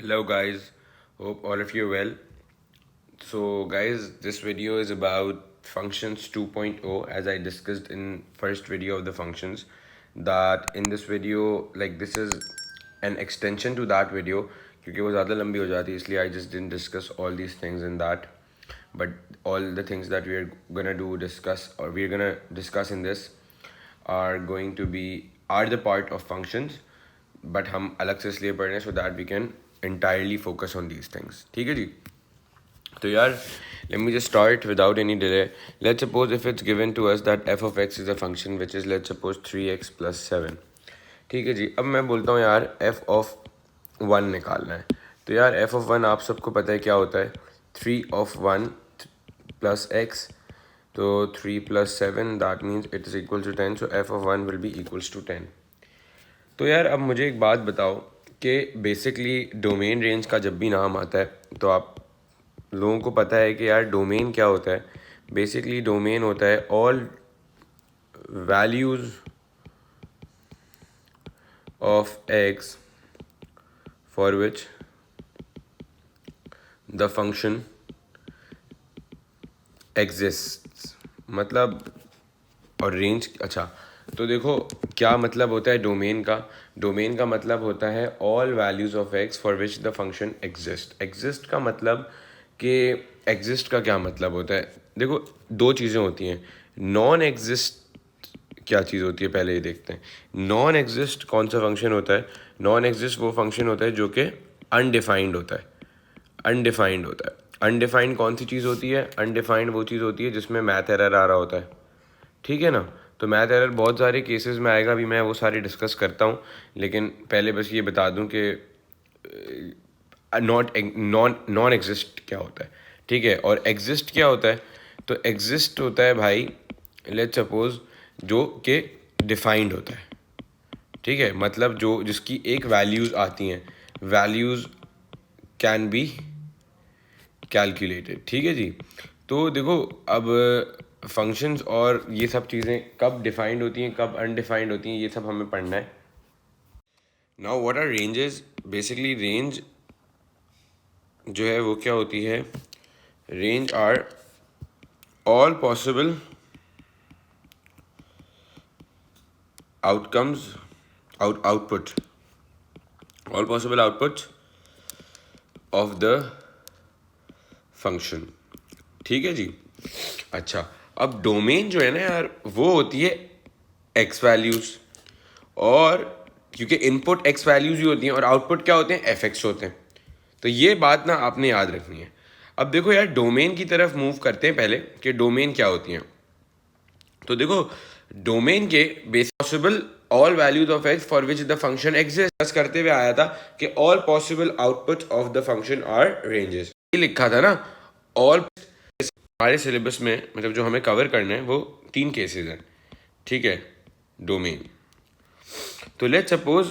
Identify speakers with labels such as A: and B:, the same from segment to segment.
A: Hello guys, hope all of you well. So guys, this video is about functions 2.0 as I discussed in first video of the functions, that in this video like this is an extension to that video क्योंकि वो ज़्यादा लंबी हो जाती है इसलिए I just didn't discuss all these things in that, but all the things that we're gonna discuss in this are the part of functions, but हम अलग से इसलिए पढ़ रहे हैं so that we can entirely focus on these things. ठीक है जी. तो यार let me just start without any delay. Let's suppose if it's given to us that f of x is a function which is let's suppose 3x plus 7. ठीक है जी. अब मैं बोलता हूँ यार f of 1 निकालना है. तो यार f of 1 आप सबको पता है क्या होता है, 3 of 1 plus x. तो 3 plus 7 that means it is equal to 10, so f of 1 will be equals to 10. तो यार अब मुझे एक बात बताओ कि बेसिकली डोमेन रेंज का जब भी नाम आता है तो आप लोगों को पता है कि यार डोमेन क्या होता है. बेसिकली डोमेन होता है all values of X for which the function exists. मतलब और रेंज. अच्छा तो देखो क्या मतलब होता है डोमेन का. डोमेन का मतलब होता है all values of X for which the function exist. Exist का मतलब कि एग्जिस्ट का क्या मतलब होता है. देखो दो चीज़ें होती हैं. नॉन एग्जिस्ट क्या चीज़ होती है पहले ये देखते हैं. नॉन एग्जिस्ट कौन सा फंक्शन होता है. नॉन एग्जिस्ट वो फंक्शन होता है जो कि अनडिफाइंड होता है. अनडिफाइंड होता है. अनडिफाइंड कौन सी चीज़ होती है. अनडिफाइंड वो चीज़ होती है जिसमें मैथ एरर आ रहा होता है. ठीक है ना. तो मैथ एरर बहुत सारे केसेस में आएगा, अभी मैं वो सारे डिस्कस करता हूँ, लेकिन पहले बस ये बता दूँ कि नॉन एग्जिस्ट क्या होता है. ठीक है. और एग्जिस्ट क्या होता है. तो एग्जिस्ट होता है भाई लेट्स सपोज जो कि डिफाइंड होता है. ठीक है. मतलब जो जिसकी एक वैल्यूज़ आती हैं. Values can be calculated. ठीक है जी. तो देखो अब फंक्शंस और ये सब चीज़ें कब डिफाइंड होती हैं कब अनडिफाइंड होती हैं ये सब हमें पढ़ना है. Now what are ranges. Basically range जो है वो क्या होती है. Range are all possible outcomes output all possible outputs of the function. ठीक है जी. अच्छा अब डोमेन जो है ना यार वो होती है एक्स वैल्यूज़, और क्योंकि इनपुट एक्स वैल्यूज़ ही होती हैं और आउटपुट क्या होते हैं एफ एक्स होते हैं. तो ये बात ना आपने याद रखनी है. अब देखो यार डोमेन की तरफ मूव करते हैं पहले कि डोमेन क्या होती हैं. तो देखो डोमेन के basic possible all values of X for which the function exist करते हुए आया था कि all possible output of the function are ranges. ये लिखा था ना ऑल. हमारे सिलेबस में मतलब जो हमें कवर करना है वो 3 केसेस हैं. ठीक है. डोमेन. तो लेट्स सपोज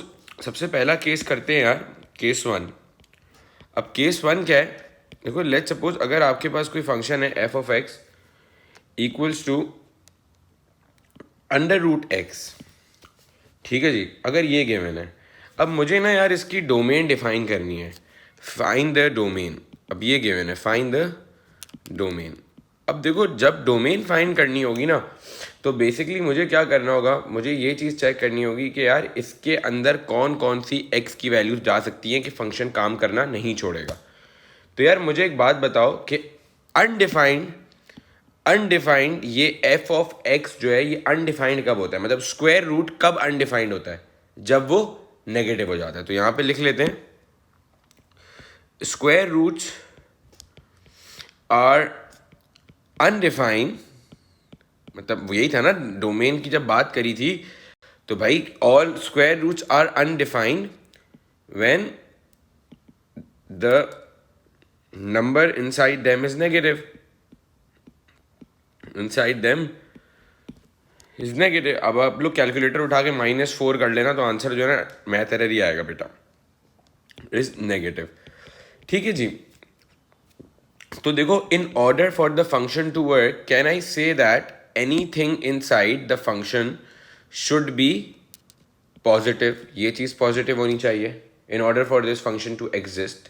A: सबसे पहला केस करते हैं यार केस 1. अब केस 1 क्या है. देखो लेट्स सपोज अगर आपके पास कोई फंक्शन है F of x equals to under root X. ठीक है जी. अगर ये गिवन है, अब मुझे ना यार इसकी डोमेन डिफाइन करनी है. Find the domain. अब ये गिवन है फाइंड द डोमेन. अब देखो जब डोमेन फाइंड करनी होगी ना तो बेसिकली मुझे क्या करना होगा. मुझे ये चीज़ चेक करनी होगी कि यार इसके अंदर कौन कौन सी एक्स की वैल्यूज जा सकती हैं कि फंक्शन काम करना नहीं छोड़ेगा. तो यार मुझे एक बात बताओ कि अनडिफाइंड ये एफ ऑफ एक्स जो है ये अनडिफाइंड कब होता है. मतलब स्क्वायर रूट कब अनडिफाइंड होता है. जब वो नेगेटिव हो जाता है. तो यहां पे लिख लेते हैं स्क्वायर रूट्स आर अनडिफाइंड. मतलब यही था ना डोमेन की जब बात करी थी. तो भाई all square roots are undefined when the number inside them is negative. Inside them is negative. अब आप लोग कैलकुलेटर उठा के -4 कर लेना तो आंसर जो है ना मैथ एरर ही आएगा बेटा. Is negative. ठीक है जी. तो देखो in order for the function to work can I say that anything inside the function should be positive. ये चीज़ पॉजिटिव होनी चाहिए in order for this function to exist.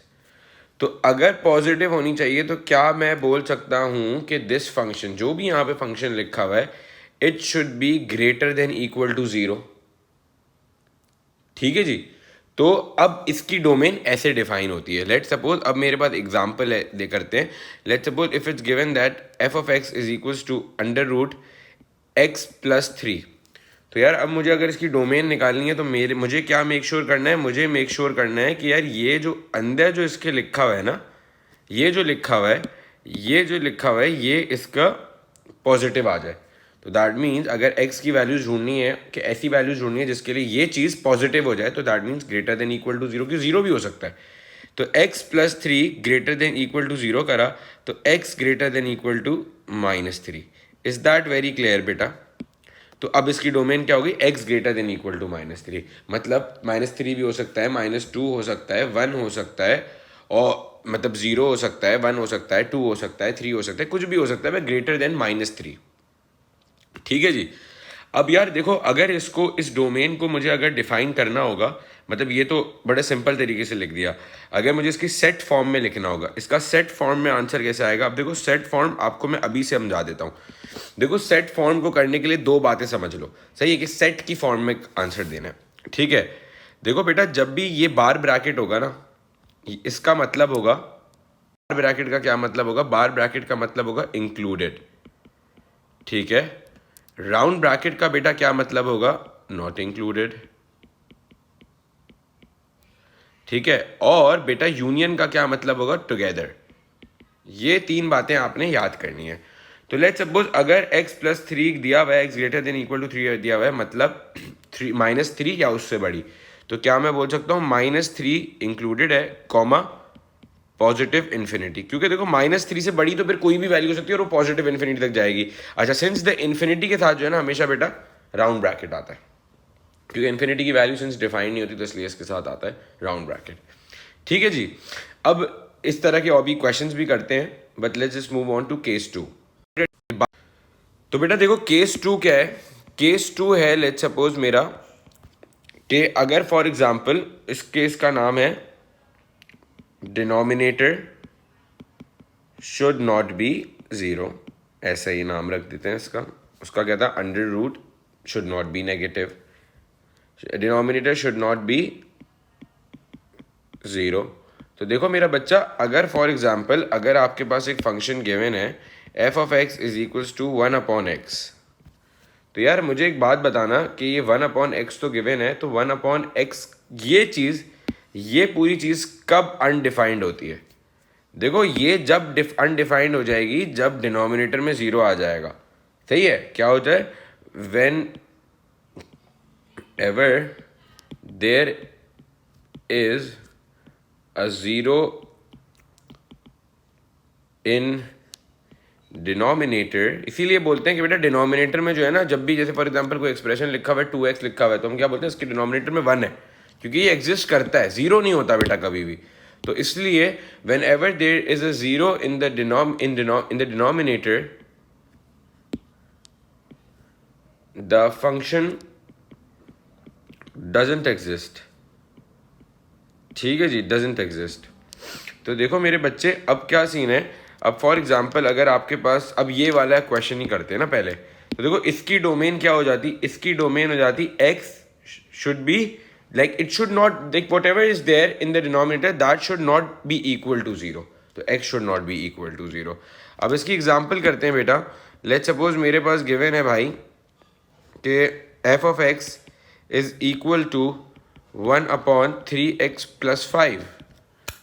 A: तो अगर पॉजिटिव होनी चाहिए तो क्या मैं बोल सकता हूं कि दिस फंक्शन, जो भी यहाँ पे फंक्शन लिखा हुआ है, it should be greater than equal to 0। ठीक है जी। तो अब इसकी डोमेन ऐसे डिफाइन होती है। लेट सपोज, अब मेरे पास एग्जांपल है, दे करते हैं। Let suppose if it's given that F of x is equals to under root X plus 3। तो यार अब मुझे अगर इसकी डोमेन निकालनी है तो मुझे क्या मेक श्योर करना है, मुझे मेक श्योर करना है कि यार ये जो अंदर जो इसके लिखा हुआ है ना, ये जो लिखा हुआ है, ये इसका पॉजिटिव आ जाए। तो दैट मीन्स अगर x की वैल्यूज ढूंढनी है, कि ऐसी वैल्यूज ढूंढनी है जिसके लिए ये चीज़ पॉजिटिव हो जाए, तो that means greater than equal to 0, क्योंकि 0 भी हो सकता है। तो x plus 3 greater than equal to 0 करा, तो x greater than equal to -3। Is that very clear बेटा? तो अब इसकी डोमेन क्या होगी, x greater than equal to -3। मतलब -3 भी हो सकता है, -2 हो सकता है, 1 हो सकता है, और मतलब 0 हो सकता है, 1 हो सकता है, 2 हो सकता है, 3 हो सकता है, कुछ भी हो सकता है, ग्रेटर देन -3। ठीक है जी। अब यार देखो, अगर इसको, इस डोमेन को मुझे अगर डिफाइन करना होगा, मतलब ये तो बड़े सिंपल तरीके से लिख दिया। अगर मुझे इसकी सेट फॉर्म में लिखना होगा, इसका सेट फॉर्म में आंसर कैसे आएगा? अब देखो, सेट फॉर्म आपको मैं अभी से समझा देता हूँ। देखो, सेट फॉर्म को करने के लिए दो बातें समझ लो, सही है, कि सेट की फॉर्म में आंसर देना है। ठीक है, देखो बेटा, जब भी ये बार ब्रैकेट होगा ना, इसका मतलब होगा, बार ब्रैकेट का क्या मतलब होगा? बार ब्रैकेट का मतलब होगा इंक्लूडेड। ठीक है, राउंड ब्रैकेट का बेटा क्या मतलब होगा? Not included. ठीक है, और बेटा यूनियन का क्या मतलब होगा? टुगेदर। ये तीन बातें आपने याद करनी है। तो लेट्स सपोज अगर x प्लस 3 दिया हुआ है, x greater than equal to 3 दिया हुआ है, मतलब -3 या उससे बड़ी, तो क्या मैं बोल सकता हूँ -3 इंक्लूडेड है, कॉमा पॉजिटिव इन्फिनिटी। क्योंकि देखो, -3 से बड़ी तो फिर कोई भी वैल्यू हो सकती है और वो पॉजिटिव इन्फिनिटी तक जाएगी। अच्छा, सिंस द इन्फिनिटी के साथ जो है ना, हमेशा बेटा राउंड ब्रैकेट आता है, क्योंकि इन्फिनिटी की वैल्यू सिंस डिफाइन नहीं होती, तो इसलिए इसके साथ आता है राउंड ब्रैकेट। ठीक है जी। अब इस तरह के और भी क्वेश्चंस भी करते हैं, but let's just move on to case 2। तो बेटा देखो, केस 2 क्या है? केस 2 है, लेट्स सपोज मेरा, कि अगर फॉर एग्जांपल इस केस का नाम है डिनोमिनेटर शुड नॉट बी 0, ऐसा ही नाम रख देते हैं इसका। उसका क्या था? Under root should not be negative, denominator should not be 0। तो देखो मेरा बच्चा, अगर फॉर एग्जांपल अगर आपके पास एक फंक्शन गिवन है f of x is equals to 1/x, तो यार मुझे एक बात बताना कि ये 1/x तो गिवन है, तो 1/x ये चीज़, ये पूरी चीज़ कब अनडिफाइंड होती है? देखो, ये जब अनडिफाइंड हो जाएगी जब डिनोमिनेटर में 0 आ जाएगा। सही है, क्या होता है? Whenever there is a 0 in denominator, इसीलिए बोलते हैं कि बेटा डिनोमिनेटर में जो है ना, जब भी जैसे फॉर एग्जांपल कोई एक्सप्रेशन लिखा हुआ है 2x लिखा हुआ है, तो हम क्या बोलते हैं? इसके डिनोमिनेटर में 1 है, क्योंकि ये एग्जिस्ट करता है, 0 नहीं होता बेटा कभी भी। तो इसलिए whenever there is a 0 in the denominator, the function doesn't exist. ठीक है जी, डजंट एग्जिस्ट। तो देखो मेरे बच्चे, अब क्या सीन है? अब फॉर एग्जांपल अगर आपके पास, अब ये वाला क्वेश्चन ही करते हैं ना पहले, तो देखो इसकी डोमेन क्या हो जाती? इसकी डोमेन हो जाती x should be like, it should not, like whatever is there in the denominator that should not be equal to 0। तो x should not be equal to 0। अब इसकी एग्जाम्पल करते हैं बेटा। लेट्स सपोज मेरे पास given है भाई कि f of x is equal to 1/3x plus 5।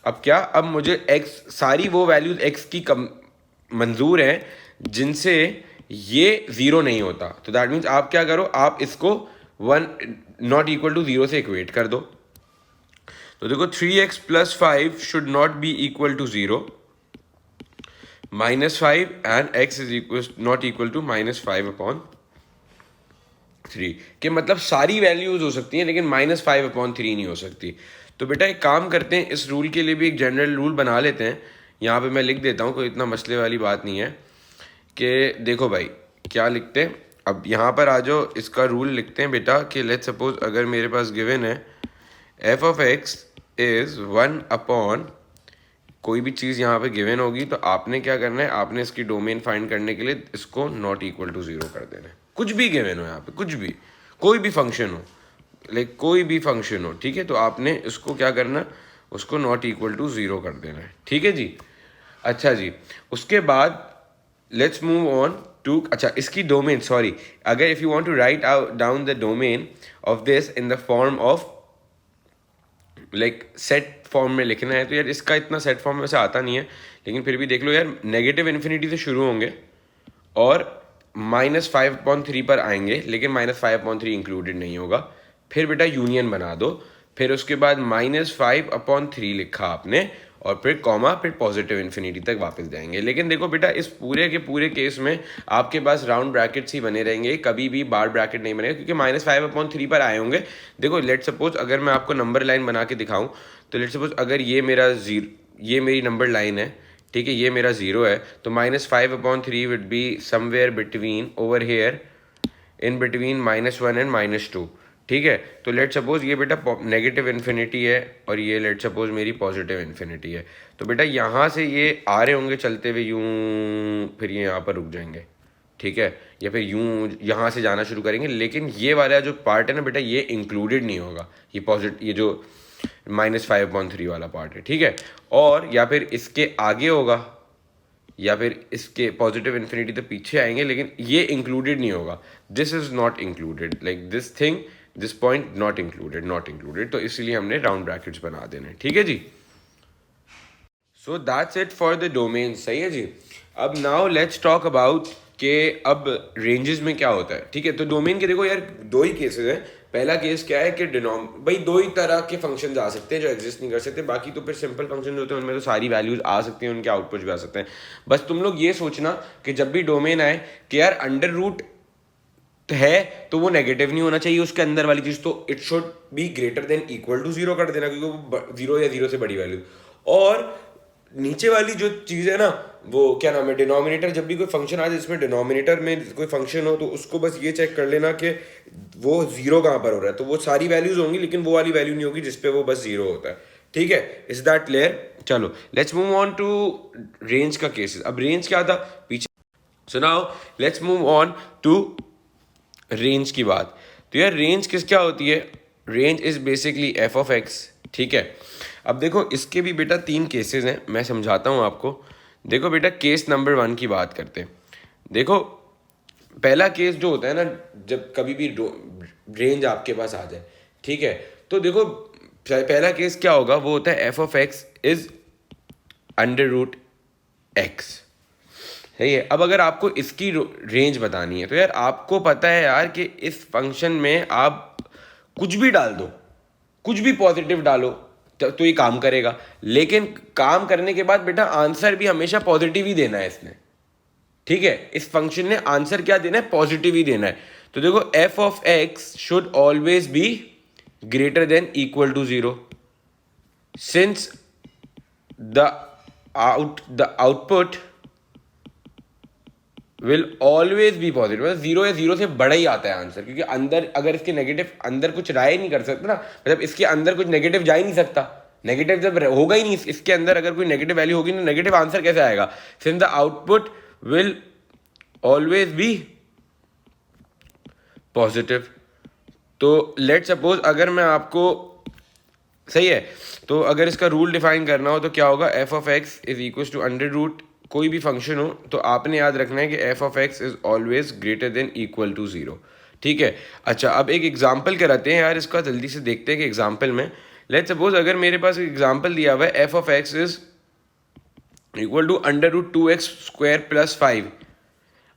A: अब क्या, अब मुझे x, सारी वो वैल्यूज x की कम मंजूर हैं जिनसे ये 0 नहीं होता। तो दैट मीन्स आप क्या करो, आप इसको 1 नॉट इक्वल टू 0 से इक्वेट कर दो। तो देखो 3x plus 5 should not be equal to 0, -5 and x is equal not equal to -5/3, के मतलब सारी वैल्यूज हो सकती हैं लेकिन -5/3 नहीं हो सकती। तो बेटा एक काम करते हैं, इस रूल के लिए भी एक जनरल रूल बना लेते हैं। यहाँ पे मैं लिख देता हूँ, कोई इतना मसले वाली बात नहीं है। कि देखो भाई क्या लिखते हैं, अब यहाँ पर आ जाओ, इसका रूल लिखते हैं बेटा कि लेट्स सपोज अगर मेरे पास गिवन है f ऑफ x इज 1 कोई भी चीज़ यहाँ पे गिवन होगी तो आपने क्या करना है, आपने इसकी डोमेन फाइंड करने के लिए इसको नॉट इक्वल टू 0 कर देना है। कुछ भी गिवन हो यहाँ पे, कुछ भी, कोई भी फंक्शन हो, लाइक कोई भी फंक्शन हो, ठीक है, तो आपने इसको क्या करना, उसको नॉट इक्वल टू 0 कर देना है, ठीक है जी। अच्छा जी, उसके बाद लेट्स मूव ऑन टू, अच्छा इसकी डोमेन, सॉरी, अगर if you want to write down the domain of this in the form of like set form में लिखना है, तो यार इसका इतना सेट फॉर्म में से आता नहीं है, लेकिन फिर भी देख लो यार, नेगेटिव इन्फिनिटी से शुरू होंगे और -5/3 पर आएंगे, लेकिन -5/3 इंक्लूडेड नहीं होगा। फिर बेटा यूनियन बना दो, फिर उसके बाद -5/3 लिखा आपने, और फिर कॉमा, फिर पॉजिटिव इन्फिनिटी तक वापस जाएंगे। लेकिन देखो बेटा, इस पूरे के पूरे केस में आपके पास राउंड ब्रैकेट्स ही बने रहेंगे, कभी भी बार ब्रैकेट नहीं बनेगा, क्योंकि -5/3 पर आए होंगे। देखो लेट सपोज अगर मैं आपको नंबर लाइन बना के दिखाऊं, तो लेट सपोज अगर ये मेरी नंबर लाइन है, ठीक है, ये मेरा 0 है, तो -5/3 would be somewhere between over here, in between -1 and -2, ठीक है। तो लेट सपोज ये बेटा नेगेटिव इन्फिनिटी है और ये लेट सपोज मेरी पॉजिटिव इन्फिनिटी है, तो बेटा यहाँ से ये आ रहे होंगे चलते हुए यूं, फिर ये यहाँ पर रुक जाएंगे, ठीक है, या फिर यूं यहाँ से जाना शुरू करेंगे, लेकिन ये वाला जो पार्ट है ना बेटा, ये इंक्लूडेड नहीं होगा, ये जो -5/3 वाला पार्ट है, ठीक है। और या फिर इसके आगे होगा, या फिर इसके पॉजिटिव इन्फिनिटी तो पीछे आएंगे, लेकिन ये इंक्लूडेड नहीं होगा, this is not included, like this thing, this point not included, तो इसलिए हमने राउंड ब्रैकेट्स बना देने, ठीक है जी। So that's it for the domain, सही है जी। अब नाउ लेट्स टॉक अबाउट कि अब रेंजेस में क्या होता है, ठीक है। तो डोमेन के देखो यार, दो ही केसेस हैं। पहला केस क्या है कि भाई दो ही तरह के फंक्शंस आ सकते हैं जो एग्जिस्ट नहीं कर सकते, बाकी तो फिर सिंपल फंक्शन होते हैं उनमें तो सारी वैल्यूज आ सकती हैं, उनके आउटपुट भी आ सकते हैं। बस तुम लोग ये सोचना कि जब भी डोमेन आए कि यार अंडर रूट है तो वो नेगेटिव नहीं होना चाहिए उसके अंदर वाली चीज, तो it should be greater than equal to 0 कर देना, क्योंकि वो 0 या 0 से बड़ी वैल्यू। और नीचे वाली जो चीज है ना, वो क्या नाम है, डिनोमिनेटर, जब भी कोई फंक्शन आ जाए जिसमें डिनोमिनेटर में कोई फंक्शन हो, तो उसको बस ये चेक कर लेना कि वो 0 कहाँ पर हो रहा है, तो वो सारी वैल्यूज होंगी, लेकिन वो वाली वैल्यू नहीं होगी जिसपे वो बस 0 होता है, ठीक है। Is that clear? चलो let's move on to range का केसेस। अब रेंज क्या था पीछे, so now let's move on to range की बात। तो यार रेंज किस क्या होती है, रेंज इज बेसिकली f(x), ठीक है। अब देखो इसके भी बेटा 3 केसेस हैं, मैं समझाता हूँ आपको। देखो बेटा, केस नंबर 1 की बात करते हैं। देखो पहला केस जो होता है ना, जब कभी भी रेंज आपके पास आ जाए, ठीक है, तो देखो पहला केस क्या होगा, वो होता है f(x) इज √x, सही है। अब अगर आपको इसकी रेंज बतानी है, तो यार आपको पता है यार कि इस फंक्शन में आप कुछ भी डाल दो, कुछ भी पॉजिटिव डालो तो ये काम करेगा, लेकिन काम करने के बाद बेटा आंसर भी हमेशा पॉजिटिव ही देना है इसने, ठीक है। इस फंक्शन ने आंसर क्या देना है, पॉजिटिव ही देना है। तो देखो f(x) should always be greater than equal to 0, since the output will always be positive, मतलब 0 या 0 से बड़ा ही आता है आंसर, क्योंकि अंदर अगर इसके नेगेटिव अंदर कुछ राय नहीं कर सकता ना, मतलब इसके अंदर कुछ नेगेटिव जा ही नहीं सकता, नेगेटिव जब होगा ही नहीं इसके अंदर, अगर कोई नेगेटिव वैल्यू होगी तो नेगेटिव आंसर कैसे आएगा, since the output will always be positive. तो लेट सपोज अगर मैं आपको, सही है, तो अगर इसका रूल डिफाइन करना हो तो क्या होगा, f(x) is equal to under root कोई भी फंक्शन हो, तो आपने याद रखना है कि f(x) is always greater than equal to 0, ठीक है। अच्छा अब एक एग्जांपल कराते हैं यार, इसका जल्दी से देखते हैं कि एग्जांपल में, लेट सपोज अगर मेरे पास एक एग्जांपल दिया हुआ है f(x) is equal to √2x² + 5।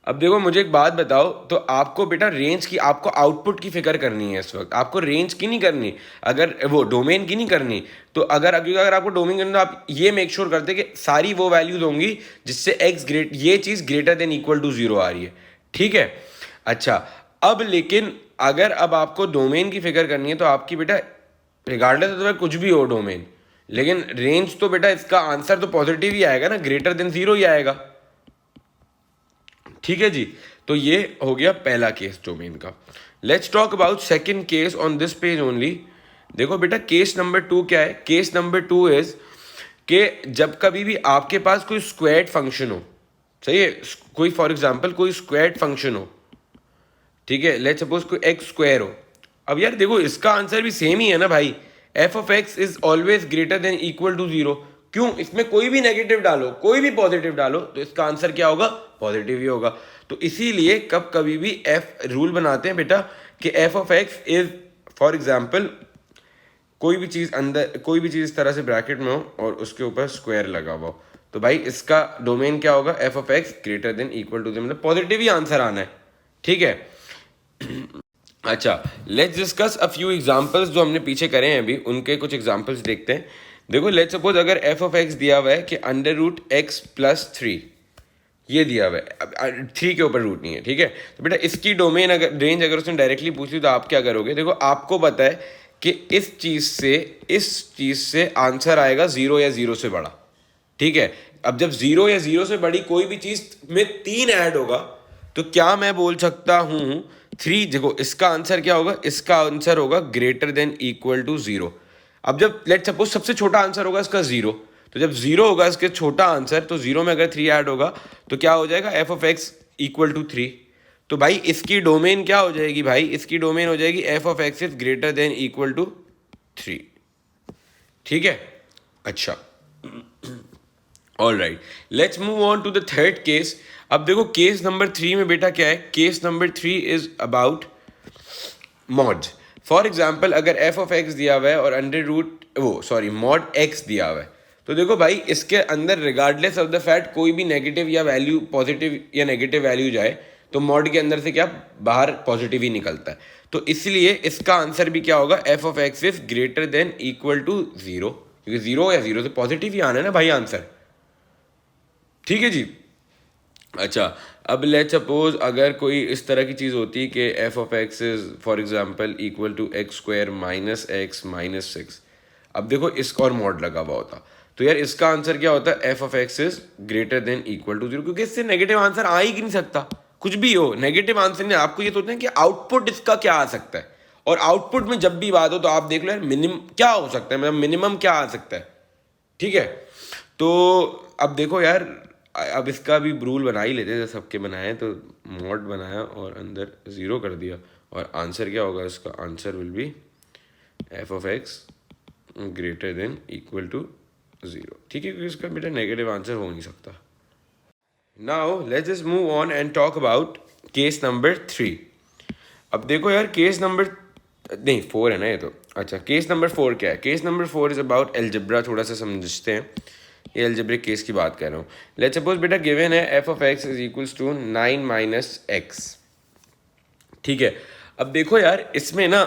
A: अब देखो मुझे एक बात बताओ, तो आपको बेटा रेंज की, आपको आउटपुट की फिक्र करनी है इस वक्त, आपको रेंज की नहीं करनी, अगर वो डोमेन की नहीं करनी। तो अगर आपको डोमेन करना, तो आप ये मेक श्योर करते कि सारी वो वैल्यूज होंगी जिससे ये चीज़ ग्रेटर देन इक्वल टू 0 आ रही है, ठीक है। अच्छा अब लेकिन अगर अब आपको डोमेन की फिक्र करनी है, तो आपकी बेटा रिगार्डलेस तो कुछ भी हो डोमेन, लेकिन रेंज तो बेटा इसका आंसर तो पॉजिटिव ही आएगा ना, ग्रेटर देन 0 ही आएगा, ठीक है जी। तो ये हो गया पहला केस डोमेन का। Let's talk about second case on this page only. देखो बेटा केस नंबर 2 क्या है, केस नंबर 2 इज कि जब कभी भी आपके पास कोई स्क्वायर्ड फंक्शन हो, सही है, कोई फॉर एग्जांपल कोई स्क्वायर्ड फंक्शन हो, ठीक है, लेट्स सपोज कोई एक्स स्क्वायर हो। अब यार देखो इसका आंसर भी सेम ही है ना भाई, F of x is always greater than equal to zero. क्यों, इसमें कोई भी नेगेटिव डालो कोई भी पॉजिटिव डालो तो इसका आंसर क्या होगा, पॉजिटिव ही होगा। तो इसीलिए कभी भी एफ रूल बनाते हैं बेटा कि f of x is for example कोई भी चीज अंदर, कोई भी चीज इस तरह से ब्रैकेट में हो और उसके ऊपर स्क्वायर लगा हुआ हो, तो भाई इसका डोमेन क्या होगा, F of x greater than equal to, मतलब पॉजिटिव ही आंसर आना है, ठीक है। अच्छा, let's discuss a few examples जो हमने पीछे करे हैं अभी, उनके कुछ एग्जांपल्स देखते हैं। देखो लेट्स सपोज अगर एफ ऑफ एक्स दिया हुआ है कि under root X plus three, ये दिया हुआ है, थ्री के ऊपर रूट नहीं है, ठीक है। तो बेटा इसकी डोमेन अगर रेंज अगर उसने डायरेक्टली पूछ ली तो आप क्या करोगे, देखो आपको पता है कि इस चीज से आंसर आएगा जीरो या जीरो से बड़ा, ठीक है। अब जब जीरो या जीरो से बड़ी कोई भी चीज में तीन ऐड होगा तो क्या मैं बोल सकता हूं थ्री, देखो इसका आंसर क्या होगा, इसका आंसर होगा greater than equal to zero. अब जब लेट सपोज सबसे छोटा आंसर होगा इसका जीरो, तो जब जीरो होगा इसके छोटा आंसर, तो जीरो में अगर थ्री ऐड होगा तो क्या हो जाएगा, f of x equal to three. तो भाई इसकी डोमेन क्या हो जाएगी, भाई इसकी डोमेन हो जाएगी f of x is greater than equal to three, ठीक है। अच्छा, all right, let's move on to the third case. अब देखो केस नंबर 3 में बेटा क्या है, case number 3 is about mod. For example अगर एफ ऑफ एक्स दिया हुआ है और अंडर रूट मॉड एक्स दिया हुआ है, तो देखो भाई इसके अंदर रिगार्डलेस ऑफ द फैक्ट कोई भी नेगेटिव या वैल्यू, पॉजिटिव या नेगेटिव वैल्यू जाए तो मॉड के अंदर से क्या बाहर पॉजिटिव ही निकलता है। तो इसलिए इसका आंसर भी क्या होगा, F of x is greater than equal to zero, क्योंकि जीरो या जीरो से पॉजिटिव ही आना है ना भाई आंसर, ठीक है जी। अच्छा, अब लेट सपोज अगर कोई इस तरह की चीज़ होती है कि f of x is for example equal to x square minus x minus six. अब देखो इसका और मॉड लगा हुआ होता, तो यार इसका आंसर क्या होता है, F of x is greater than equal to zero, क्योंकि इससे नेगेटिव आंसर आ ही नहीं सकता, कुछ भी हो नेगेटिव आंसर नहीं। आपको ये सोचना है कि आउटपुट इसका क्या आ सकता है, और आउटपुट में जब भी बात हो तो आप देख लो यार मिनिमम क्या हो सकता है, मतलब मिनिमम क्या आ सकता है, ठीक है। तो अब देखो यार, अब इसका भी रूल बना ही लेते हैं, सबके बनाए तो मॉड बनाया और अंदर ज़ीरो कर दिया, और आंसर क्या होगा, इसका answer will be f of x greater than equal to zero, ठीक है, क्योंकि इसका बेटा नेगेटिव आंसर हो नहीं सकता। Now let's just move on and talk about case number 3। अब देखो यार केस नंबर नहीं 4 है ना ये तो। अच्छा, केस नंबर 4 क्या है, case number 4 is about algebra, थोड़ा सा समझते हैं, ये एल्जेब्रिक केस की बात कर रहा हूँ। लेट्स सपोज बेटा गिवन है F of x is equals to 9 minus x, ठीक है। अब देखो यार इसमें ना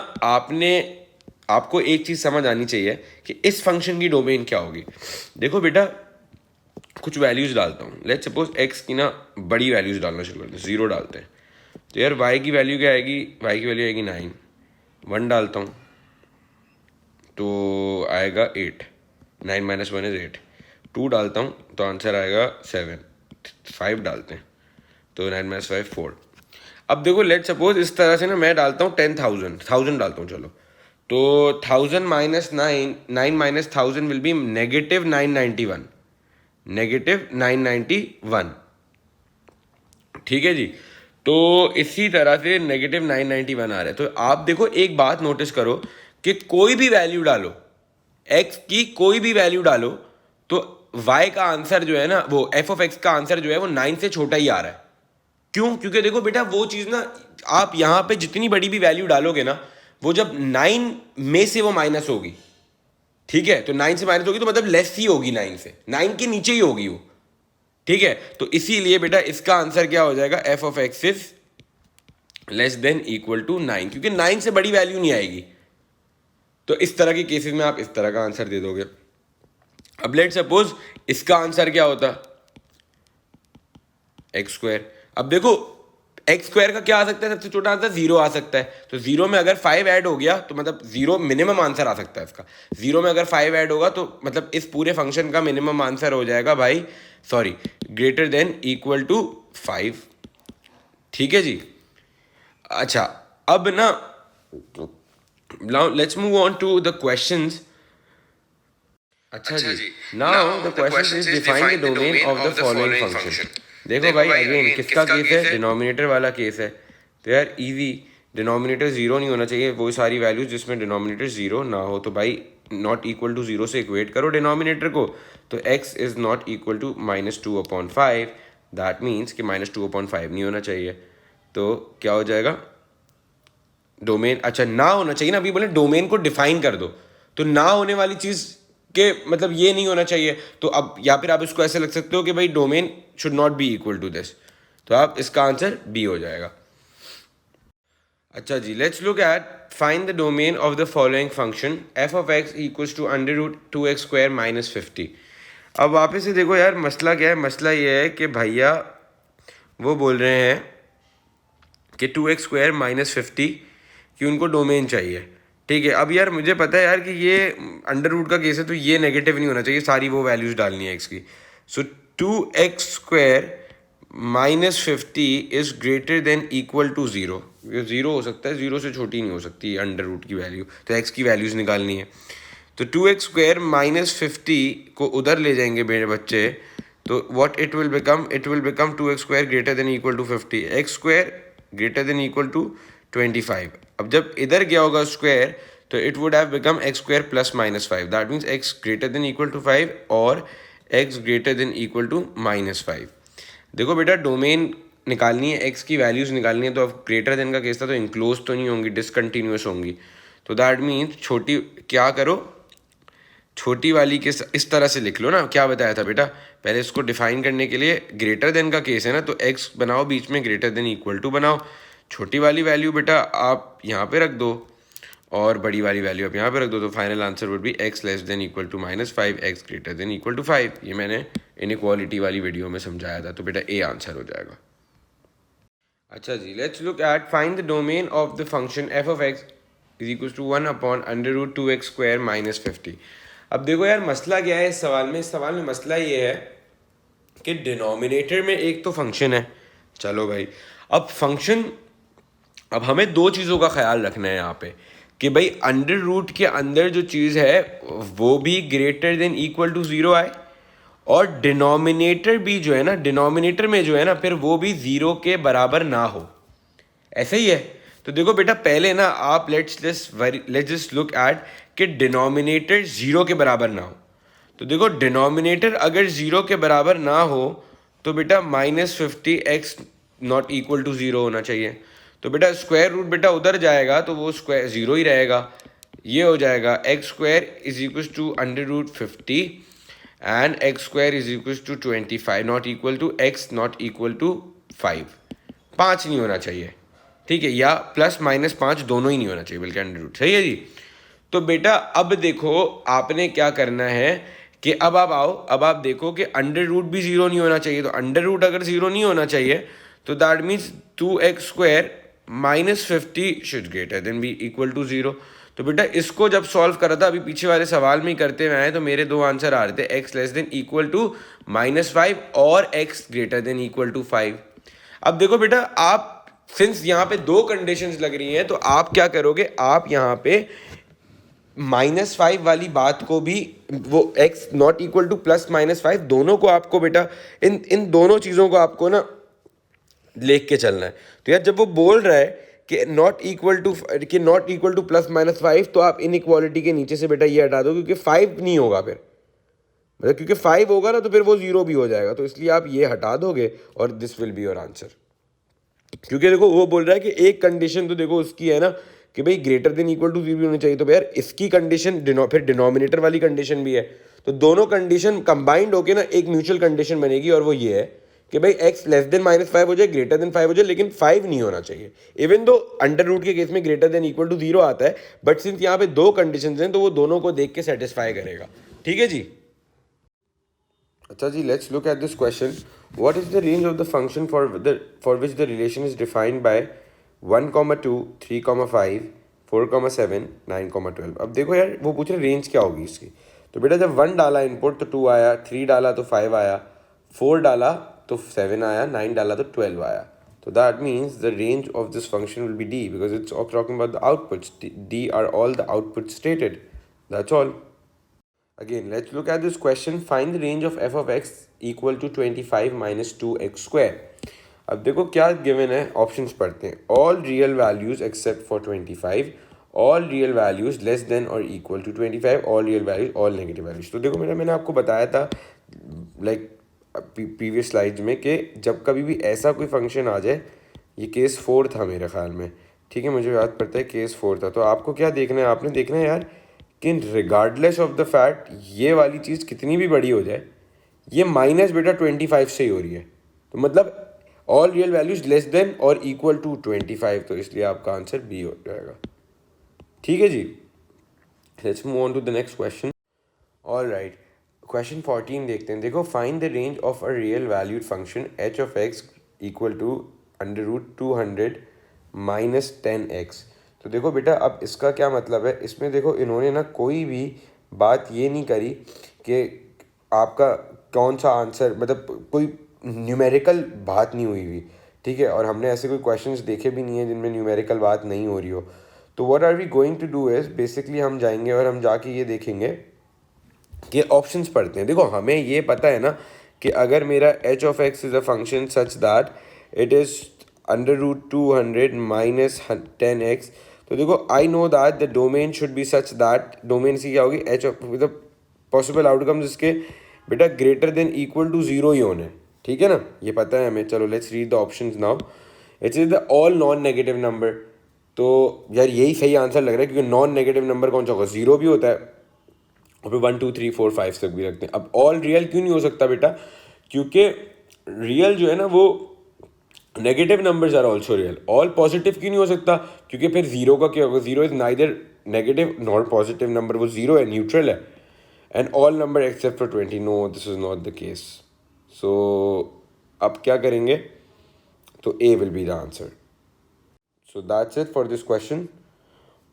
A: आपको एक चीज़ समझ आनी चाहिए कि इस फंक्शन की डोमेन क्या होगी। देखो बेटा कुछ वैल्यूज़ डालता हूँ, लेट्स सपोज एक्स की ना बड़ी वैल्यूज़ डालना शुरू करते हैं, ज़ीरो डालते हैं, तो यार वाई की वैल्यू क्या आएगी, वाई की वैल्यू आएगी 9, 1 डालता हूँ तो आएगा 8, 9 माइनस 1 इज 8, 2 डालता हूँ तो आंसर आएगा 7, 5 डालते हैं तो 9 माइनस 5 4। अब देखो लेट सपोज इस तरह से ना मैं डालता हूँ 10,000 डालता हूँ, चलो तो 1000 minus 9 minus 1000 will be negative 991, negative 991, ठीक है जी। तो इसी तरह से नेगेटिव 991 आ रहा है। तो आप देखो एक बात नोटिस करो कि कोई भी वैल्यू डालो, एक्स की कोई भी वैल्यू डालो, तो वाई का आंसर जो है ना, वो एफ ऑफ एक्स का आंसर जो है वो 9 से छोटा ही आ रहा है। क्यों, क्योंकि देखो बेटा वो चीज़ ना, आप यहाँ पे जितनी बड़ी भी वैल्यू डालोगे ना, वो जब 9 में से वो माइनस होगी, ठीक है, तो 9 से माइनस होगी तो मतलब लेस ही होगी, 9 से, 9 के नीचे ही होगी वो, ठीक है। तो इसीलिए बेटा इसका आंसर क्या हो जाएगा, f of x is less than equal to 9, क्योंकि 9 से बड़ी वैल्यू नहीं आएगी। तो इस तरह के केसेस में आप इस तरह का आंसर दे दोगे। अब लेट सपोज इसका आंसर क्या होता, एक्स स्क्वायर। अब देखो एक्स स्क्वायर का क्या आ सकता है, सबसे छोटा आंसर 0 आ सकता है, तो 0 में अगर 5 ऐड हो गया तो मतलब 0 मिनिमम आंसर आ सकता है इसका। 0 में अगर 5 ऐड होगा तो मतलब इस पूरे फंक्शन का मिनिमम आंसर हो जाएगा भाई, sorry, greater than equal to 5, ठीक है जी। अच्छा, अब ना Now let's move on to the questions. अच्छा जी, now the questions is define the domain of the following function. देखो भाई अगेन किसका केस है, डिनोमिनेटर वाला केस है, तो यार इजी, डिनोमिनेटर जीरो नहीं होना चाहिए, वो सारी वैल्यूज जिसमें डिनोमिनेटर जीरो ना हो, तो भाई नॉट इक्वल टू जीरो से इक्वेट करो डिनोमिनेटर को, तो x is not equal to -2/5, that means कि -2/5 नहीं होना चाहिए, तो क्या हो जाएगा डोमेन, अच्छा ना होना चाहिए ना, अभी बोले डोमेन को डिफाइन कर दो, तो ना होने वाली चीज के मतलब ये नहीं होना चाहिए, तो अब या फिर आप इसको ऐसे लग सकते हो कि भाई domain should not be equal to this, तो आप इसका आंसर बी हो जाएगा। अच्छा जी, let's look at find the domain of the following function f of x equals to √2x² - 50। अब वापस से देखो यार मसला क्या है, मसला ये है कि भैया वो बोल रहे हैं कि 2x² - 50 कि उनको डोमेन चाहिए, ठीक है। अब यार मुझे पता है यार कि ये अंडर रूट का केस है, तो ये नेगेटिव नहीं होना चाहिए, सारी वो वैल्यूज डालनी है एक्स की, so 2x² - 50 is greater than equal to 0, zero हो सकता है, जीरो से छोटी नहीं हो सकती अंडर रूट की वैल्यू, तो एक्स की वैल्यूज निकालनी है, तो 2x² - 50 को उधर ले जाएंगे मेरे बच्चे, तो what it will become, it will become 2x² greater than equal to 50, x² greater than equal to 25। अब जब इधर गया होगा स्क्वायर, तो it would have become x² + -5, that means x greater than equal to 5 और x greater than equal to -5। देखो बेटा domain निकालनी है, x की वैल्यूज निकालनी है, तो अब ग्रेटर देन का केस था तो इंक्लोज तो नहीं होंगी, डिसकंटिन्यूअस होंगी, तो दैट मीन्स छोटी क्या करो, छोटी वाली के इस तरह से लिख लो ना, क्या बताया था बेटा, पहले इसको डिफाइन करने के लिए ग्रेटर देन का केस है ना, तो x बनाओ बीच में, ग्रेटर देन इक्वल टू बनाओ, छोटी वाली वैल्यू बेटा आप यहाँ पे रख दो और बड़ी वाली वैल्यू आप यहाँ पे रख दो, तो final answer would be x less than equal to -5, x greater than equal to 5। ये मैंने इनइक्वालिटी वाली वीडियो में समझाया था, तो बेटा ए आंसर हो जाएगा। अच्छा जी, let's look at find the domain of the function f of x is equal to 1/√2x² - 50। अब देखो यार मसला क्या है इस सवाल में, इस सवाल में मसला ये है कि डिनोमिनेटर में एक तो फंक्शन है, चलो भाई अब फंक्शन, अब हमें दो चीज़ों का ख्याल रखना है यहाँ पे कि भाई अंडर रूट के अंदर जो चीज़ है वो भी ग्रेटर देन इक्वल टू 0 आए, और डिनोमिनेटर भी जो है ना, डिनोमिनेटर में जो है ना फिर वो भी 0 के बराबर ना हो, ऐसे ही है। तो देखो बेटा पहले ना आप लेट्स जस्ट लुक एट कि डिनोमिनेटर 0 के बराबर ना हो, तो देखो डिनोमिनेटर अगर 0 के बराबर ना हो तो बेटा -50x नॉट इक्वल टू 0 होना चाहिए, तो बेटा स्क्वायर रूट बेटा उधर जाएगा तो वो स्क्वायर 0 ही रहेगा, ये हो जाएगा x² is equal to √50 and x² is equal to 25 not equal to x not equal to 5, 5 नहीं होना चाहिए, ठीक है, या +-5 दोनों ही नहीं होना चाहिए बल्कि अंडर रूट, सही है जी। तो बेटा अब देखो आपने क्या करना है कि अब आप आओ, अब आप देखो कि अंडर रूट भी 0 नहीं होना चाहिए, तो अंडर रूट अगर 0 नहीं होना चाहिए तो that means 2x² - 50 should greater than be equal to 0। तो बेटा इसको जब सॉल्व करा था, अभी पीछे वाले सवाल में ही करते हुए आए, तो मेरे दो आंसर आ रहे थे x less than equal to -5 और x greater than equal to 5। अब देखो बेटा आप सिंस यहाँ पे दो कंडीशंस लग रही हैं, तो आप क्या करोगे, आप यहाँ पे -5 वाली बात को भी, वो x नॉट इक्वल टू +-5 दोनों को आपको बेटा इन दोनों चीज़ों को आपको ना लिख के चलना है। तो यार जब वो बोल रहा है कि नॉट इक्वल टू +-5, तो आप इनइक्वालिटी के नीचे से बेटा ये हटा दो, क्योंकि 5 नहीं होगा फिर, मतलब क्योंकि 5 होगा ना तो फिर वो 0 भी हो जाएगा, तो इसलिए आप ये हटा दोगे और this will be your answer. क्योंकि देखो वो बोल रहा है कि एक कंडीशन तो देखो उसकी है ना कि भाई ग्रेटर देन इक्वल टू 0 होनी चाहिए, तो यार इसकी कंडीशन फिर डिनोमिनेटर वाली कंडीशन भी है, तो दोनों कंडीशन कंबाइंड होके ना एक म्यूचुअल कंडीशन बनेगी, और वो ये है कि भाई x लेस देन -5 हो जाए, ग्रेटर देन 5 हो जाए, लेकिन 5 नहीं होना चाहिए, इवन दो अंडर रूट के केस में ग्रेटर देन इक्वल टू 0 आता है, बट सिंस यहाँ पे दो कंडीशंस हैं तो वो दोनों को देख के सेटिस्फाई करेगा, ठीक है जी। अच्छा जी, let's look at this question, what is the range of the function for which the relation is defined by 1,2, 3,5, 4,7, 9,12। अब देखो यार वो पूछ रहे रेंज क्या होगी इसकी, तो बेटा जब 1 डाला इनपुट तो 2 आया, 3 डाला तो 5 आया, 4 डाला तो 7 आया, 9 डाला तो 12 आया, तो that means the range of this function will be D because it's talking about the outputs. D R all the output stated. That's all. Again, let's look at this question. Find the range of f of x equal to 25 minus 2x square. अब देखो क्या given है, options पढ़ते हैं. All real values except for 25, all real values less than और equal to 25, all real values all negative values. तो देखो मैंने आपको बताया था लाइक प्रीवियस स्लाइड्स में कि जब कभी भी ऐसा कोई फंक्शन आ जाए, ये केस 4 था मेरे ख्याल में, ठीक है, मुझे याद पड़ता है केस 4 था. तो आपको क्या देखना है, आपने देखना है यार कि रिगार्डलेस ऑफ द फैक्ट ये वाली चीज़ कितनी भी बड़ी हो जाए, ये माइनस बेटा 25 से ही हो रही है. तो मतलब all real values less than और इक्वल टू 25, तो इसलिए आपका आंसर बी हो जाएगा. ठीक है जी. Let's move on to the next question. All right, question 14 देखते हैं. देखो, find the range of a real valued function h of x equal to √200 minus 10x. तो देखो बेटा, अब इसका क्या मतलब है, इसमें देखो इन्होंने ना कोई भी बात ये नहीं करी कि आपका कौन सा आंसर, मतलब कोई न्यूमेरिकल बात नहीं हुई हुई, ठीक है, और हमने ऐसे कोई क्वेश्चंस देखे भी नहीं है जिनमें न्यूमेरिकल बात नहीं हो रही हो. तो what are we going to do is basically हम जाएंगे और हम जाके ये देखेंगे कि ऑप्शंस पढ़ते हैं. देखो हमें ये पता है ना कि अगर मेरा H of x is a function such that it is √200 minus 10x. तो देखो I know that the domain should be such that, domain से क्या होगी, एच ऑफ मतलब पॉसिबल आउटकम्स इसके बेटा ग्रेटर देन इक्वल टू 0 ही होने. ठीक है ना, ये पता है हमें. चलो let's read the options now. It's is the all non negative number. तो यार यही सही आंसर लग रहा है क्योंकि नॉन नेगेटिव नंबर कौन सा होगा, 0 भी होता है और फिर 1 2 3 4 5 तक भी रखते हैं. अब ऑल रियल क्यों नहीं हो सकता बेटा, क्योंकि रियल जो है ना वो negative numbers are also real. All positive क्यों नहीं हो सकता, क्योंकि फिर 0 का क्या होगा, 0 is neither negative not positive number, वो 0 है, न्यूट्रल है. And all number except for 20, no this is not the case. So अब क्या करेंगे, तो A will be the answer. So that's it for this question.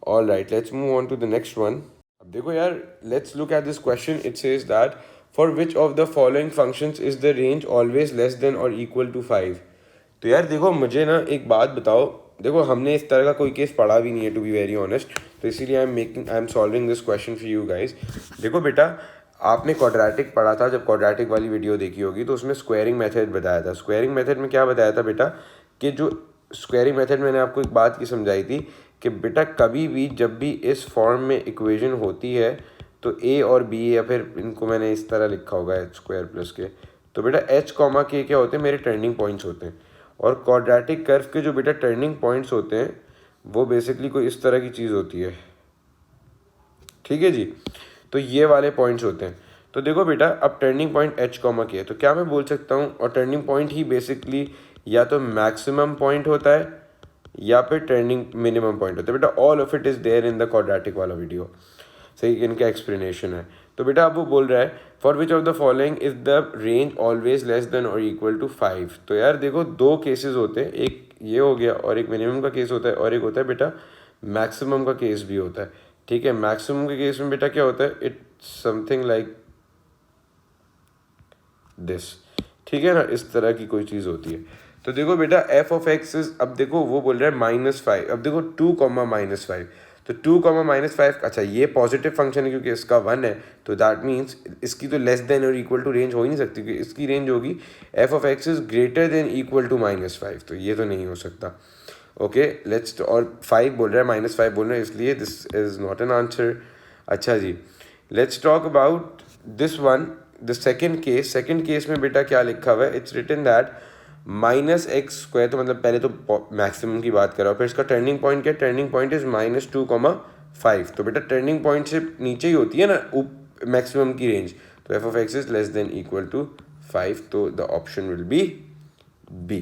A: All right, let's move on to the next one. अब देखो यार, let's look at this question. It says that for which of the following functions is the range always less than और equal to 5. तो यार देखो मुझे ना एक बात बताओ, देखो हमने इस तरह का कोई केस पढ़ा भी नहीं है टू बी वेरी ऑनेस्ट, तो इसीलिए I am solving this question for you guys. देखो बेटा, आपने क्वाड्रेटिक पढ़ा था, जब क्वाड्रेटिक वाली वीडियो देखी होगी तो उसमें स्क्वायरिंग मेथड बताया था. स्क्वायरिंग मेथड में क्या बताया था बेटा, कि जो स्क्वायरिंग मेथड मैंने आपको एक बात की समझाई थी कि बेटा कभी भी जब भी इस फॉर्म में इक्वेशन होती है तो ए और बी, या फिर इनको मैंने इस तरह लिखा होगा एच स्क्वायर प्लस के, तो बेटा एच कॉमा के क्या होते हैं, मेरे टर्निंग पॉइंट्स होते हैं. और क्वाड्रेटिक कर्व के जो बेटा टर्निंग पॉइंट्स होते हैं वो बेसिकली कोई इस तरह की चीज़ होती है. ठीक है जी, तो ये वाले पॉइंट्स होते हैं. तो देखो बेटा, अब टर्निंग पॉइंट एच कॉमा के है, तो क्या मैं बोल सकता हूँ, और टर्निंग पॉइंट ही बेसिकली या तो मैक्सिमम पॉइंट होता है या फिर टर्निंग मिनिमम पॉइंट होता है. बेटा all of it is there in the quadratic वाला वीडियो, सही इनका एक्सप्लेनेशन है. तो बेटा अब वो बोल रहा है for which of the following is the range always less than और इक्वल टू 5. तो यार देखो दो केसेस होते हैं, एक ये हो गया और एक मिनिमम का केस होता है, और एक होता है बेटा मैक्सिमम का केस भी होता है. ठीक है, मैक्सिमम के केस में बेटा क्या होता है, इट्स समथिंग लाइक दिस. ठीक है ना, इस तरह की कोई चीज़ होती है. तो देखो बेटा एफ ऑफ एक्स इज, अब देखो वो बोल रहा है -5. अब देखो 2 -5, तो 2 -5, अच्छा ये पॉजिटिव फंक्शन है क्योंकि इसका 1 है, तो दैट मीन्स इसकी तो लेस देन और इक्वल टू रेंज हो ही नहीं सकती, क्योंकि इसकी रेंज होगी f of x is greater than equal to -5, तो ये तो नहीं हो सकता. ओके लेट्स, और 5 बोल रहा है, -5 बोल रहा है, इसलिए this is not an answer. अच्छा जी, let's talk about this one, the second case में बेटा क्या लिखा हुआ है, इट्स रिटन दैट -x², तो मतलब पहले तो मैक्सिमम की बात कर रहा हूँ, फिर इसका टर्निंग पॉइंट क्या है, टर्निंग पॉइंट इज -2, 5. तो बेटा टर्निंग पॉइंट से नीचे ही होती है ना मैक्सिमम की रेंज, तो f of x is less than equal to 5, तो the option will be B.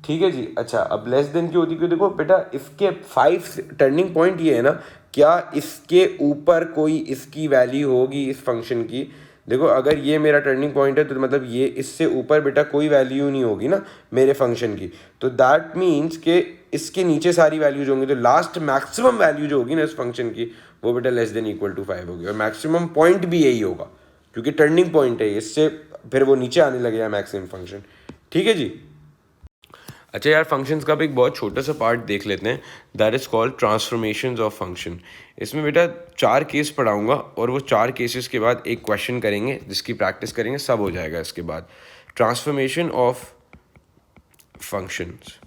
A: ठीक है जी. अच्छा, अब लेस देन क्यों होती है, क्यों देखो बेटा इसके 5 टर्निंग पॉइंट ये है ना, क्या इसके ऊपर कोई इसकी वैल्यू होगी इस फंक्शन की. देखो अगर ये मेरा टर्निंग पॉइंट है तो मतलब ये इससे ऊपर बेटा कोई वैल्यू नहीं होगी ना मेरे फंक्शन की, तो दैट मीन्स कि इसके नीचे सारी वैल्यूज होंगी, तो लास्ट मैक्सिमम वैल्यू जो होगी ना इस फंक्शन की वो बेटा लेस देन इक्वल टू 5 होगी, और मैक्सिमम पॉइंट भी यही होगा क्योंकि टर्निंग पॉइंट है, इससे फिर वो नीचे आने लगेगा मैक्सिमम फंक्शन. ठीक है जी. अच्छा यार, फंक्शंस का भी एक बहुत छोटा सा पार्ट देख लेते हैं, that is called transformations of function. इसमें बेटा 4 केस पढ़ाऊंगा और वो 4 केसेस के बाद एक क्वेश्चन करेंगे जिसकी प्रैक्टिस करेंगे, सब हो जाएगा इसके बाद। ट्रांसफॉर्मेशन ऑफ फंक्शंस,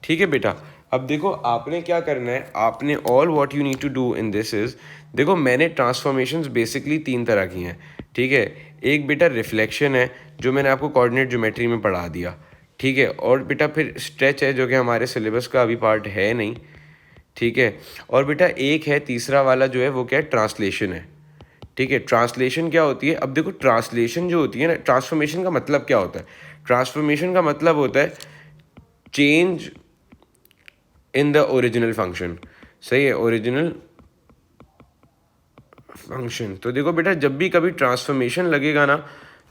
A: ठीक है बेटा। अब देखो आपने क्या करना है, आपने all what you need to do in this is, देखो मैंने ट्रांसफॉर्मेशंस बेसिकली 3 तरह की हैं, ठीक है। एक बेटा रिफ्लेक्शन है जो मैंने आपको कोऑर्डिनेट ज्योमेट्री में पढ़ा दिया, ठीक है। और बेटा फिर स्ट्रेच है जो कि हमारे सिलेबस का अभी पार्ट है नहीं, ठीक है। और बेटा एक है तीसरा वाला जो है वो क्या है, ट्रांसलेशन है, ठीक है। ट्रांसलेशन क्या होती है, अब देखो ट्रांसलेशन जो होती है ना, ट्रांसफॉर्मेशन का मतलब क्या होता है, ट्रांसफॉर्मेशन का मतलब होता है change in the original function, सही है, ओरिजिनल फंक्शन। तो देखो बेटा जब भी कभी ट्रांसफॉर्मेशन लगेगा ना,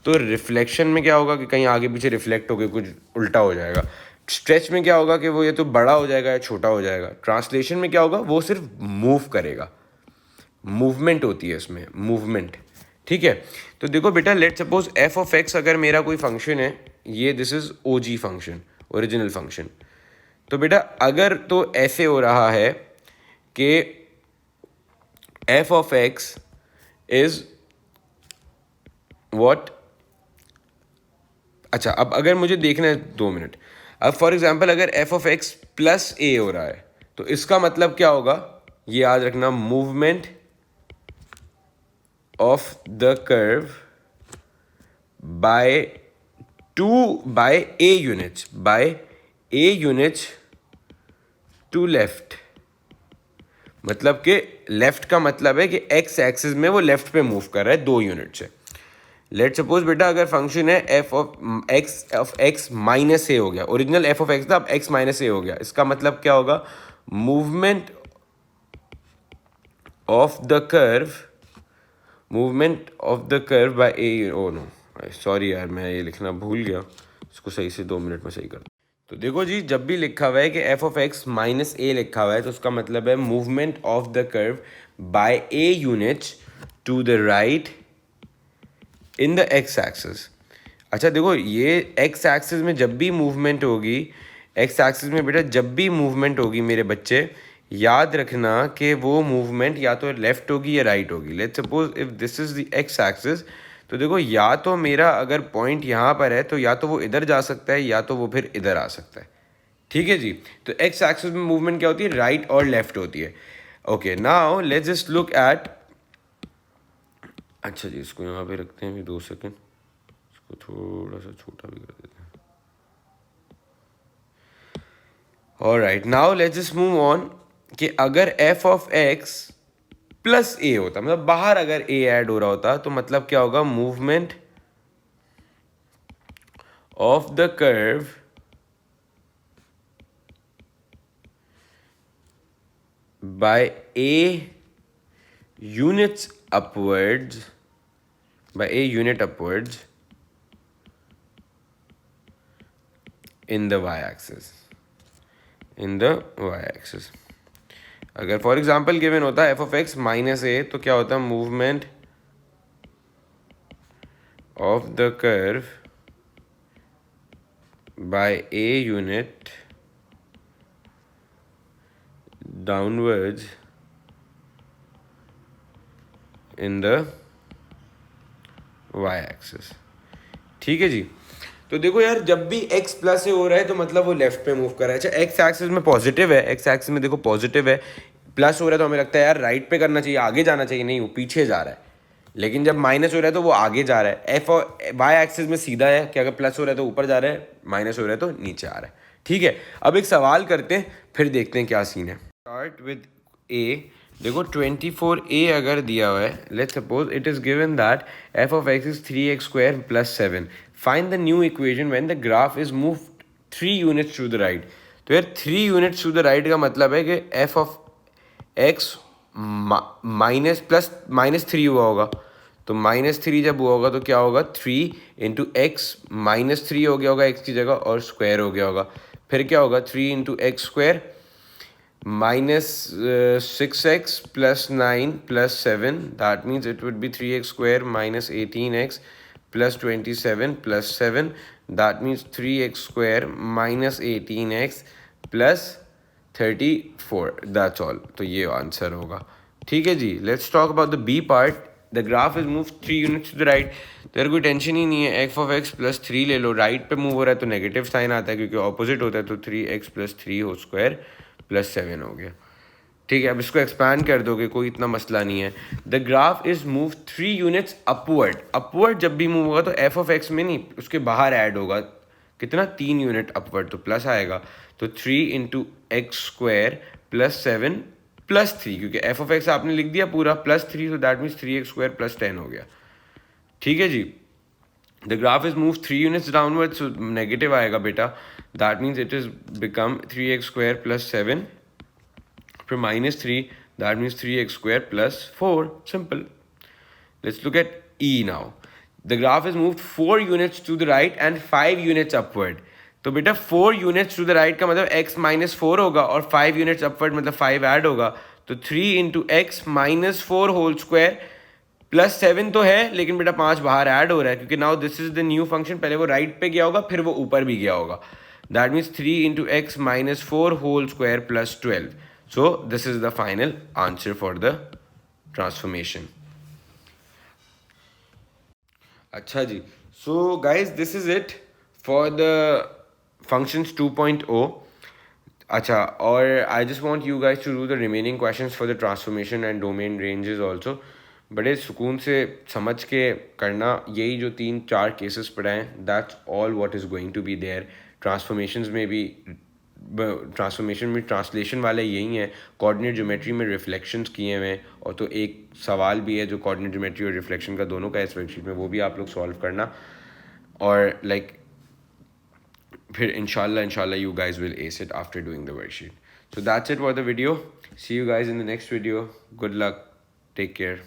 A: तो रिफ्लेक्शन में क्या होगा कि कहीं आगे पीछे रिफ्लेक्ट होकर कुछ उल्टा हो जाएगा। स्ट्रेच में क्या होगा कि वो या तो बड़ा हो जाएगा या छोटा हो जाएगा। ट्रांसलेशन में क्या होगा, वो सिर्फ मूव करेगा, मूवमेंट होती है इसमें, मूवमेंट, ठीक है। तो देखो बेटा let suppose f of x अगर मेरा कोई फंक्शन है, ये this is O G function, original function. तो बेटा अगर तो ऐसे हो रहा है कि f of x is what, अच्छा अब अगर मुझे देखना है 2 मिनट, अब फॉर एग्जांपल अगर F of x plus a हो रहा है तो इसका मतलब क्या होगा, ये याद रखना, movement of the curve by a units, by a units to left. मतलब कि लेफ्ट का मतलब है कि एक्स एक्सिस में वो लेफ्ट पे मूव कर रहा है 2 यूनिट से। लेट सपोज बेटा अगर फंक्शन है एफ ऑफ एक्स माइनस ए हो गया, ओरिजिनल एफ ऑफ एक्स था, अब एक्स माइनस ए हो गया, इसका मतलब क्या होगा, movement of the curve, movement of the curve by a, oh no sorry यार मैं ये लिखना भूल गया, इसको सही से 2 मिनट में सही कर। तो देखो जी जब भी लिखा हुआ है कि f of x minus a लिखा हुआ है तो उसका मतलब है movement of the curve by a units to the right in the x axis. अच्छा देखो ये एक्स एक्सिस में जब भी मूवमेंट होगी, एक्स एक्सिस में बेटा जब भी मूवमेंट होगी मेरे बच्चे, याद रखना कि वो मूवमेंट या तो लेफ्ट होगी या राइट होगी। Let's suppose if this is the x axis, तो देखो या तो मेरा अगर पॉइंट यहाँ पर है तो या तो वो इधर जा सकता है या तो वो फिर इधर आ सकता है, ठीक है जी। तो एक्स एक्सिस में मूवमेंट क्या होती है, राइट और लेफ्ट होती है। Okay now let's just look at, अच्छा जी इसको यहाँ पे रखते हैं, 2 सेकेंड, इसको थोड़ा सा छोटा भी कर देते हैं। Alright now let's just move on कि अगर एफ ऑफ एक्स प्लस ए होता, मतलब बाहर अगर ए ऐड हो रहा होता तो मतलब क्या होगा, movement of the curve by a units upwards, by a unit upwards in the y-axis, in the y-axis। अगर फॉर एग्जाम्पल गिवन होता है F of x minus a, तो क्या होता है, movement of the curve by a unit downwards in the y axis, ठीक है जी। तो देखो यार जब भी x प्लस से हो रहा है तो मतलब वो लेफ्ट पे मूव कर रहा है। अच्छा एक्स एक्सिस में पॉजिटिव है, एक्स एक्सिस में देखो पॉजिटिव है, प्लस हो रहा है तो हमें लगता है यार राइट पे करना चाहिए, आगे जाना चाहिए, नहीं वो पीछे जा रहा है। लेकिन जब माइनस हो रहा है तो वो आगे जा रहा है। एफ और वाई एक्सिस में सीधा है कि अगर प्लस हो रहा है तो ऊपर जा रहा है, माइनस हो रहा है तो नीचे आ रहा है, ठीक है। अब एक सवाल करते हैं फिर देखते हैं क्या सीन है। स्टार्ट विद ए, देखो 24a अगर दिया हुआ है, let's suppose it is given that F of x is 3x square plus 7, find the new equation when the graph is move 3 units to the right. तो यार 3 यूनिट्स टू द राइट का मतलब है कि एफ ऑफ एक्स माइनस 3 हुआ होगा, तो -3 जब हुआ होगा तो क्या होगा, 3 इंटू एक्स, -3 हो गया होगा एक्स की जगह और स्क्वायर हो गया होगा, फिर क्या होगा 3 into x square -6x + 9 + 7, that means it would be 3x square - 18x plus 27 plus 7, that means 3x square minus 18x plus 34. That's all. तो ये आंसर होगा. ठीक है जी. Let's talk about the B part. The graph is moved 3 units to the right. तेरे कोई tension ही नहीं है. f of x plus 3 ले लो. राइट पे मूव हो रहा है तो नेगेटिव साइन आता है क्योंकि ऑपोजिट होता है. तो 3x plus 3 whole square plus 7 हो गया. ठीक है. अब इसको एक्सपैंड कर दोगे, कोई इतना मसला नहीं है. The graph is move 3 units upward. Upward जब भी मूव होगा तो एफ ऑफ एक्स में नहीं, उसके बाहर ऐड होगा. कितना? 3 यूनिट अपवर्ड, तो प्लस आएगा. तो 3 into x square plus 7 plus 3, क्योंकि एफ ऑफ एक्स आपने लिख दिया पूरा प्लस 3, तो that means 3x square plus 10 हो गया. ठीक है जी. The graph is move 3 units downward, so negative आएगा बेटा. That means it is become 3x square plus 7 from minus 3, that means 3x square plus 4. Simple. Let's look at E now. The graph is moved 4 units to the right and 5 units upward. तो बेटा 4 units to the right का मतलब x minus 4 होगा और 5 units upward मतलब 5 add होगा. तो 3 into x minus 4 whole square plus 7 तो है, लेकिन बेटा 5 बाहर ऐड हो रहा है क्योंकि now this is the new function. पहले वो राइट पे गया होगा, फिर वो ऊपर भी गया होगा. That means 3 into x minus 4 whole square plus 12. So this is the final answer for the transformation. अच्छा जी. So guys, this is it for the functions 2.0. अच्छा, और I just want you guys to do the remaining questions for the transformation and domain ranges also. बड़े सुकून से समझ के करना. यही जो 3-4 केसेस पढ़ाएं, that's all what is going to be there. Transformations में भी, ट्रांसफॉर्मेशन में ट्रांसलेशन वाले यही हैं. कोऑर्डिनेट ज्योमेट्री में रिफ्लेक्शंस किए हुए हैं, और तो एक सवाल भी है जो कोऑर्डिनेट ज्योमेट्री और रिफ्लेक्शन का दोनों का है स्प्रेडशीट में, वो भी आप लोग सॉल्व करना. और लाइक फिर इंशाल्लाह you guys will ace it after doing the worksheet. So that's it for the video. See you guys in the next video. Good luck. Take care.